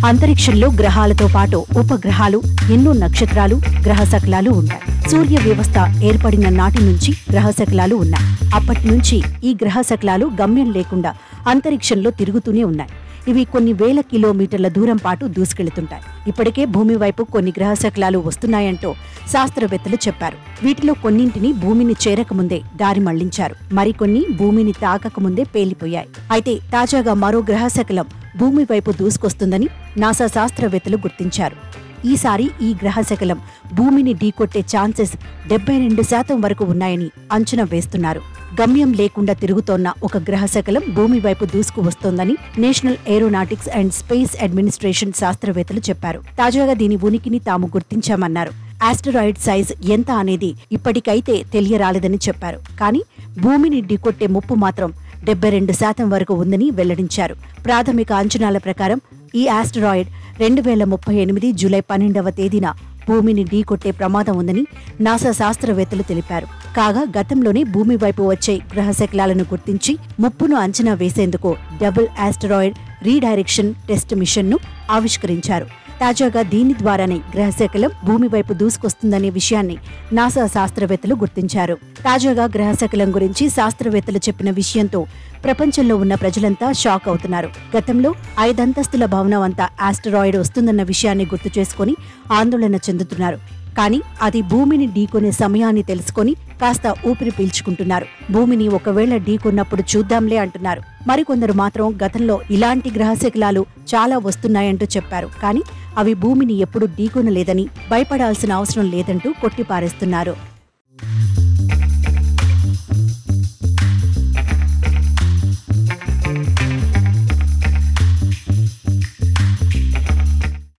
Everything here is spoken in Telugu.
అంతరిక్షంలో గ్రహాలతో పాటు ఉపగ్రహాలు, ఎన్నో నక్షత్రాలు, గ్రహశకలాలు ఉన్నాయి. సూర్య వ్యవస్థ ఏర్పడిన నాటి నుంచి గ్రహశకలాలు ఉన్నాయి. అప్పటి నుంచి ఈ గ్రహశకలాలు గమ్యం లేకుండా అంతరిక్షంలో తిరుగుతూనే ఉన్నాయి. ఇవి కొన్ని వేల కిలోమీటర్ల దూరం పాటు దూసుకెళ్తుంటాయి. ఇప్పటికే భూమి వైపు కొన్ని గ్రహశకలాలు వస్తున్నాయంటూ శాస్త్రవేత్తలు చెప్పారు. వీటిలో కొన్నింటిని భూమిని చేరకముందే దారి మళ్లించారు. మరికొన్ని భూమిని తాకకముందే పేలిపోయాయి. అయితే తాజాగా మరో గ్రహశకలం భూమి వైపు దూసుకొస్తుందని నాసా శాస్త్రవేత్తలు గుర్తించారు. ఈసారి ఈ గ్రహశకలం భూమిని ఢీకొట్టే ఛాన్సెస్ 72% వరకు ఉన్నాయని అంచనా వేస్తున్నారు. గమ్యం లేకుండా తిరుగుతోన్న ఒక గ్రహశకలం భూమి వైపు దూసుకు వస్తోందని national aeronautics and space administration శాస్త్రవేత్తలు చెప్పారు. తాజాగా దీని ఉనికిని తాము గుర్తించామన్నారు. ఆస్టరాయిడ్ సైజ్ ఎంత అనేది ఇప్పటికైతే తెలియరాలేదని చెప్పారు. కానీ భూమిని ఢీకొట్టే ముప్పు మాత్రం 72% వరకు ఉందని వెల్లడించారు. ప్రాథమిక అంచనాల ప్రకారం ఈ ఆస్టరాయిడ్ 2038 జూలై 12వ తేదీన భూమిని ఢీకొట్టే ప్రమాదం ఉందని నాసా శాస్త్రవేత్తలు తెలిపారు. కాగా గతంలోనే భూమి వైపు వచ్చే గ్రహశకలాలను గుర్తించి ముప్పును అంచనా వేసేందుకు డబుల్ ఆస్టరాయిడ్ రీడైరెక్షన్ టెస్ట్ మిషన్ను ఆవిష్కరించారు. తాజాగా దీని ద్వారానే గ్రహశకలం భూమి వైపు దూసుకొస్తుందనే విషయాన్ని నాసా శాస్త్రవేత్తలు గుర్తించారు. తాజాగా గ్రహశకలం గురించి శాస్త్రవేత్తలు చెప్పిన విషయంతో ప్రపంచంలో ఉన్న ప్రజలంతా షాక్ అవుతున్నారు. గతంలో 5 అంతస్తుల భవనం అంతా ఆస్టరాయిడ్ వస్తుందన్న విషయాన్ని గుర్తు చేసుకుని ఆందోళన చెందుతున్నారు. కానీ అది భూమిని ఢీకొనే సమయాన్ని తెలుసుకొని కాస్త ఊపిరి పీల్చుకుంటున్నారు. భూమిని ఒకవేళ ఢీకొన్నప్పుడు చూద్దాంలే అంటున్నారు. మరికొందరు మాత్రం గతంలో ఇలాంటి గ్రహశకలాలు చాలా వస్తున్నాయంటూ చెప్పారు. కానీ అవి భూమిని ఎప్పుడూ ఢీకొనలేదని, భయపడాల్సిన అవసరం లేదంటూ కొట్టిపారేస్తున్నారు.